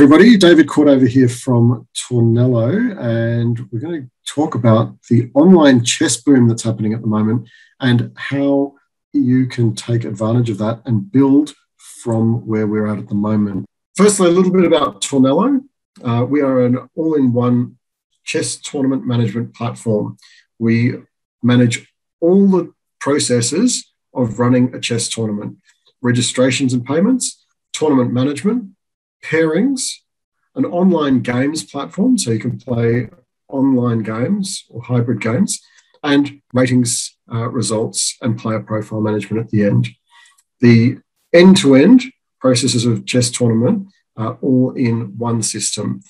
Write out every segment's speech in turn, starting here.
everybody, David Cordover here from Tornelo, and we're going to talk about the online chess boom that's happening at the moment and how you can take advantage of that and build from where we're at the moment. Firstly, a little bit about Tornelo. We are an all-in-one chess tournament management platform. We manage all the processes of running a chess tournament: registrations and payments, tournament management, pairings, an online games platform, so you can play online games or hybrid games, and ratings, results, and player profile management at the end. The end-to-end processes of chess tournament are all in one system.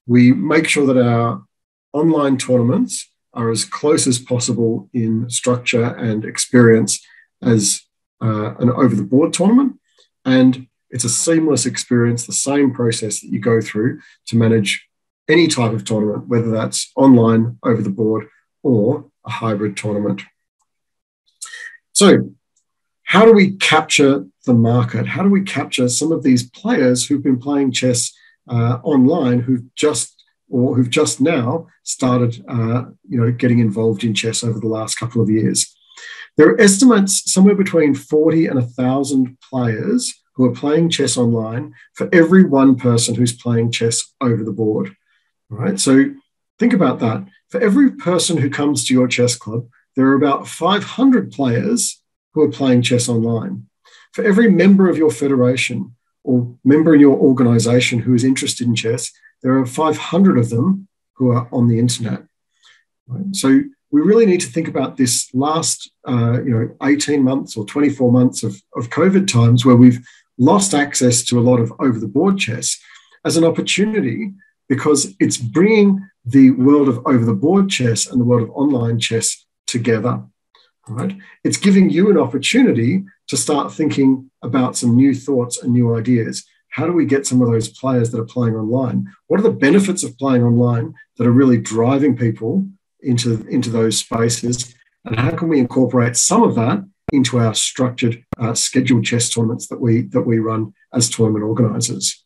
We make sure that our online tournaments are as close as possible in structure and experience as an over-the-board tournament, and it's a seamless experience, the same process that you go through to manage any type of tournament, whether that's online, over the board, or a hybrid tournament. So how do we capture the market? How do we capture some of these players who've been playing chess online, who've just now started getting involved in chess over the last couple of years? There are estimates somewhere between 40 and 1,000 players who are playing chess online for every one person who's playing chess over the board. All right, so think about that. For every person who comes to your chess club, there are about 500 players who are playing chess online. For every member of your federation or member in your organization who is interested in chess, there are 500 of them who are on the internet. Right? So we really need to think about this last 18 months or 24 months of COVID times where we've lost access to a lot of over-the-board chess as an opportunity, because it's bringing the world of over-the-board chess and the world of online chess together. Right? It's giving you an opportunity to start thinking about some new thoughts and new ideas. How do we get some of those players that are playing online? What are the benefits of playing online that are really driving people into those spaces? And how can we incorporate some of that into our structured, scheduled chess tournaments that we run as tournament organisers?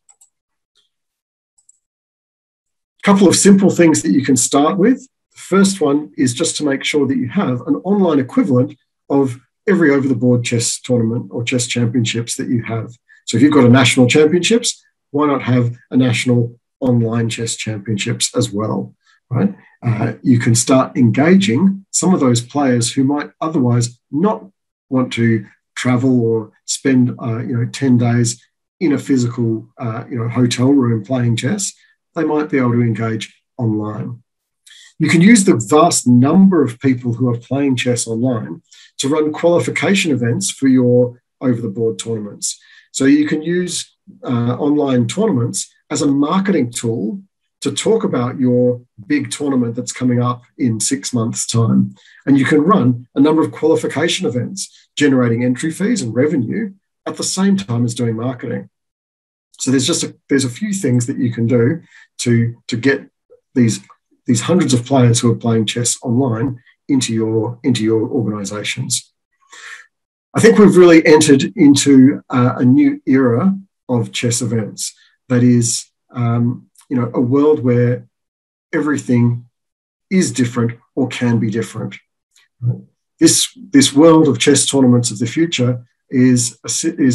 A couple of simple things that you can start with. The first one is just to make sure that you have an online equivalent of every over-the-board chess tournament or chess championships that you have. So if you've got a national championships, why not have a national online chess championships as well, right? You can start engaging some of those players who might otherwise not want to travel or spend 10 days in a physical hotel room playing chess. They might be able to engage online. You can use the vast number of people who are playing chess online to run qualification events for your over-the-board tournaments. So you can use online tournaments as a marketing tool to talk about your big tournament that's coming up in 6 months' time. And you can run a number of qualification events, generating entry fees and revenue at the same time as doing marketing. So there's a few things that you can do to get these hundreds of players who are playing chess online into your organizations. I think we've really entered into a new era of chess events. That is, a world where everything is different or can be different. This world of chess tournaments of the future is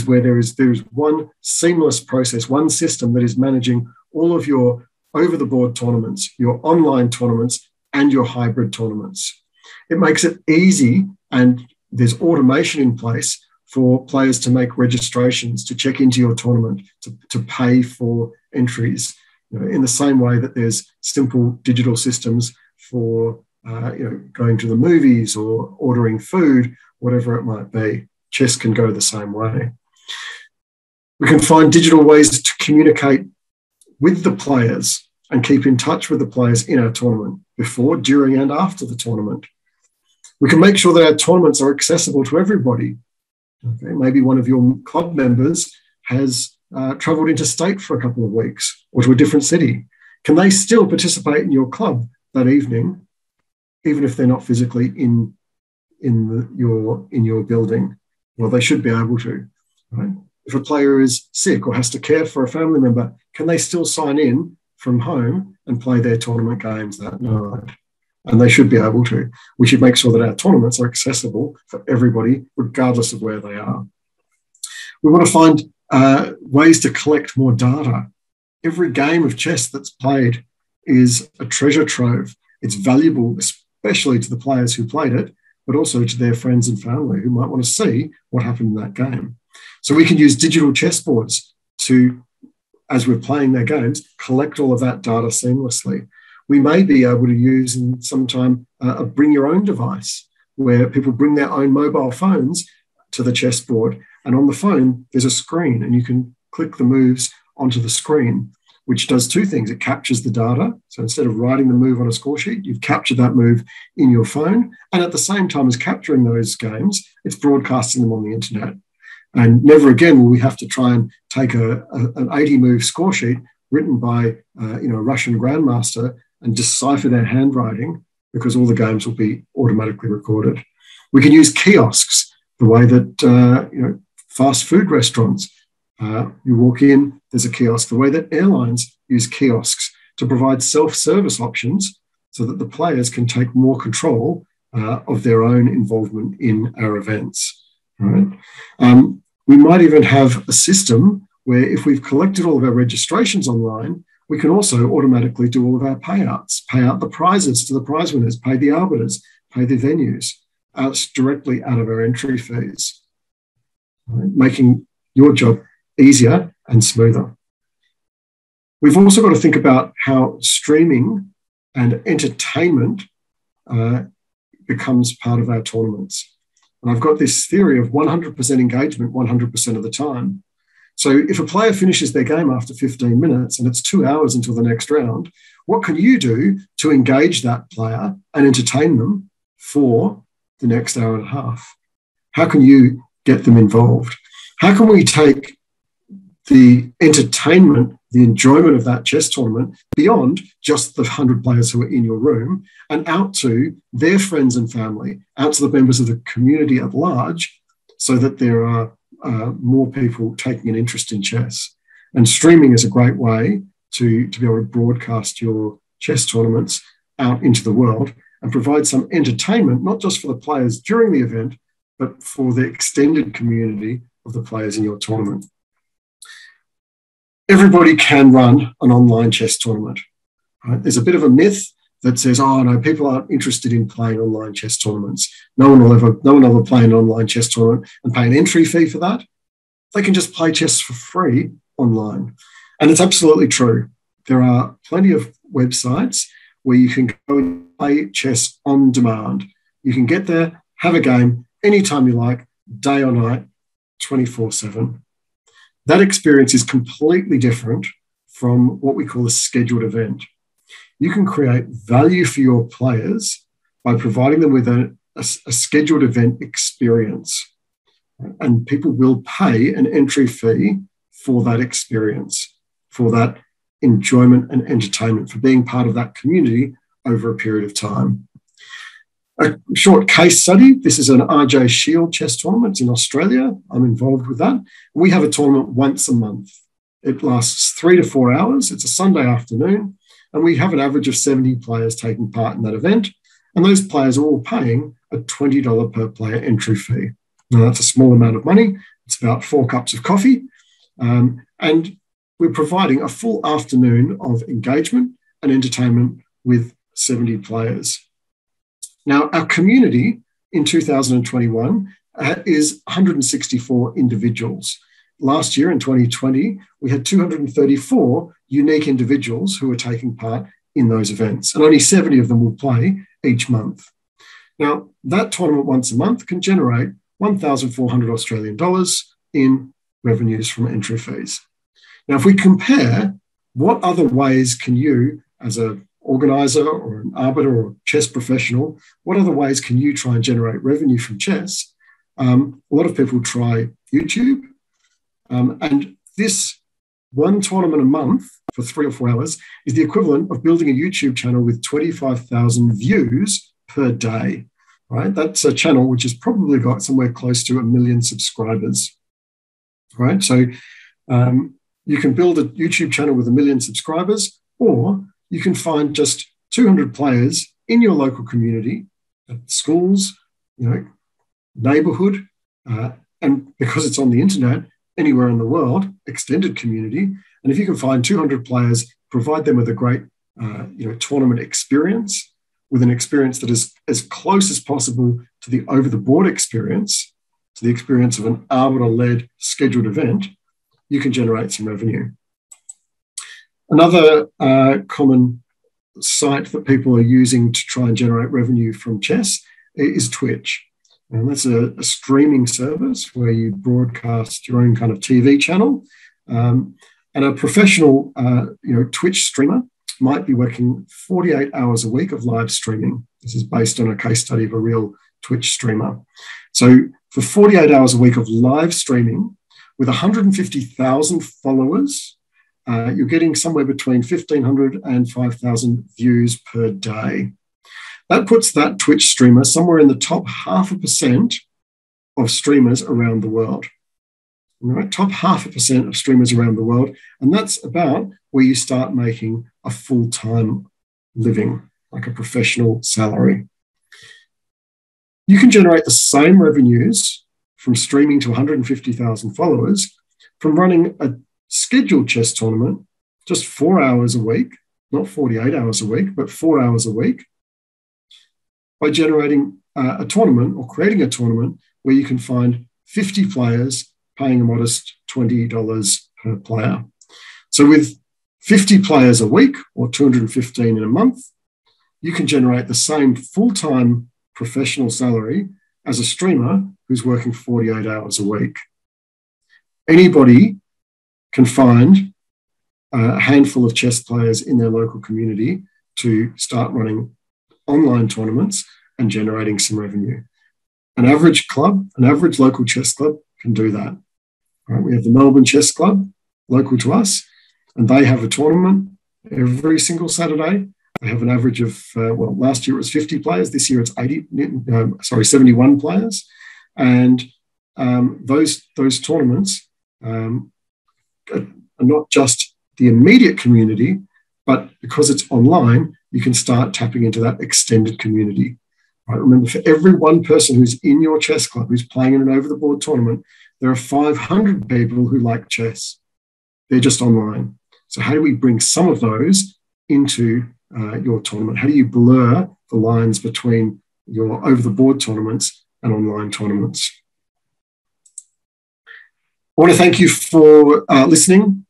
where there is one seamless process, one system that is managing all of your over-the-board tournaments, your online tournaments, and your hybrid tournaments. It makes it easy, and there's automation in place for players to make registrations, to check into your tournament, to pay for entries. In the same way that there's simple digital systems for going to the movies or ordering food, whatever it might be. Chess can go the same way. We can find digital ways to communicate with the players and keep in touch with the players in our tournament before, during, and after the tournament. We can make sure that our tournaments are accessible to everybody. Okay, maybe one of your club members has travelled interstate for a couple of weeks or to a different city. Can they still participate in your club that evening, even if they're not physically in your building? Well, they should be able to. Right? If a player is sick or has to care for a family member, can they still sign in from home and play their tournament games that night? And they should be able to. We should make sure that our tournaments are accessible for everybody, regardless of where they are. We want to find ways to collect more data. Every game of chess that's played is a treasure trove. It's valuable, especially to the players who played it, but also to their friends and family who might want to see what happened in that game. So we can use digital chessboards to, as we're playing their games, collect all of that data seamlessly. We may be able to use in some time a bring your own device where people bring their own mobile phones to the chessboard, and on the phone there's a screen and you can click the moves onto the screen, which does two things. It captures the data. So instead of writing the move on a score sheet, you've captured that move in your phone. And at the same time as capturing those games, it's broadcasting them on the internet. And never again will we have to try and take an 80-move score sheet written by a Russian grandmaster and decipher their handwriting, because all the games will be automatically recorded. We can use kiosks the way that fast food restaurants, you walk in, there's a kiosk, the way that airlines use kiosks to provide self-service options so that the players can take more control of their own involvement in our events. Right? We might even have a system where if we've collected all of our registrations online, we can also automatically do all of our payouts, pay out the prizes to the prize winners, pay the arbiters, pay the venues, directly out of our entry fees, right? Making your job easier and smoother. We've also got to think about how streaming and entertainment becomes part of our tournaments. And I've got this theory of 100% engagement 100% of the time. So if a player finishes their game after 15 minutes and it's 2 hours until the next round, what can you do to engage that player and entertain them for the next hour and a half? How can you get them involved? How can we take the entertainment, the enjoyment of that chess tournament beyond just the 100 players who are in your room and out to their friends and family, out to the members of the community at large, so that there are more people taking an interest in chess? And streaming is a great way to be able to broadcast your chess tournaments out into the world and provide some entertainment, not just for the players during the event, but for the extended community of the players in your tournament. Everybody can run an online chess tournament. Right? There's a bit of a myth that says, oh no, people aren't interested in playing online chess tournaments. No one will ever play an online chess tournament and pay an entry fee for that. They can just play chess for free online. And it's absolutely true. There are plenty of websites where you can go and play chess on demand. You can get there, have a game anytime you like, day or night, 24/7. That experience is completely different from what we call a scheduled event. You can create value for your players by providing them with a scheduled event experience. And people will pay an entry fee for that experience, for that enjoyment and entertainment, for being part of that community over a period of time. A short case study. This is an RJ Shield chess tournament in Australia. I'm involved with that. We have a tournament once a month. It lasts 3 to 4 hours. It's a Sunday afternoon, and we have an average of 70 players taking part in that event. And those players are all paying a $20 per player entry fee. Now, that's a small amount of money. It's about 4 cups of coffee. And we're providing a full afternoon of engagement and entertainment with 70 players. Now, our community in 2021 is 164 individuals. Last year in 2020, we had 234 unique individuals who were taking part in those events, and only 70 of them will play each month. Now, that tournament once a month can generate 1,400 Australian dollars in revenues from entry fees. Now, if we compare what other ways can you, as an organizer or an arbiter or chess professional, what other ways can you try and generate revenue from chess? A lot of people try YouTube. And this one tournament a month for 3 or 4 hours is the equivalent of building a YouTube channel with 25,000 views per day, right? That's a channel which has probably got somewhere close to 1 million subscribers. right? So you can build a YouTube channel with 1 million subscribers, or you can find just 200 players in your local community, at schools, neighborhood, and because it's on the internet, anywhere in the world, extended community. And if you can find 200 players, provide them with a great tournament experience, with an experience that is as close as possible to the over-the-board experience, to the experience of an arbiter-led scheduled event, you can generate some revenue. Another common site that people are using to try and generate revenue from chess is Twitch. And that's a streaming service where you broadcast your own kind of TV channel. And a professional, Twitch streamer might be working 48 hours a week of live streaming. This is based on a case study of a real Twitch streamer. So for 48 hours a week of live streaming with 150,000 followers, you're getting somewhere between 1,500 and 5,000 views per day. That puts that Twitch streamer somewhere in the top 0.5% of streamers around the world. Right? Top 0.5% of streamers around the world. And that's about where you start making a full-time living, like a professional salary. You can generate the same revenues from streaming to 150,000 followers from running a scheduled chess tournament just 4 hours a week, not 48 hours a week, but 4 hours a week, by generating a tournament or creating a tournament where you can find 50 players paying a modest $20 per player. So with 50 players a week or 215 in a month, you can generate the same full-time professional salary as a streamer who's working 48 hours a week. Anybody can find a handful of chess players in their local community to start running online tournaments and generating some revenue. An average club, an average local chess club can do that. Right? We have the Melbourne Chess Club, local to us, and they have a tournament every single Saturday. They have an average of, last year it was 50 players. This year it's 71 players. And those tournaments are not just the immediate community, but because it's online, you can start tapping into that extended community. Right? Remember, for every one person who's in your chess club, who's playing in an over-the-board tournament, there are 500 people who like chess. They're just online. So how do we bring some of those into your tournament? How do you blur the lines between your over-the-board tournaments and online tournaments? I want to thank you for listening,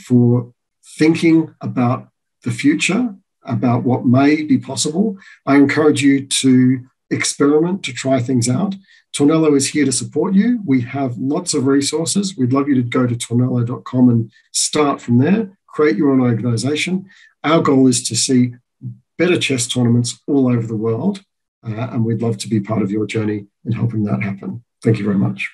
for thinking about the future, about what may be possible. I encourage you to experiment, to try things out. Tornelo is here to support you. We have lots of resources. We'd love you to go to tornelo.com and start from there, create your own organization. Our goal is to see better chess tournaments all over the world, and we'd love to be part of your journey in helping that happen. Thank you very much.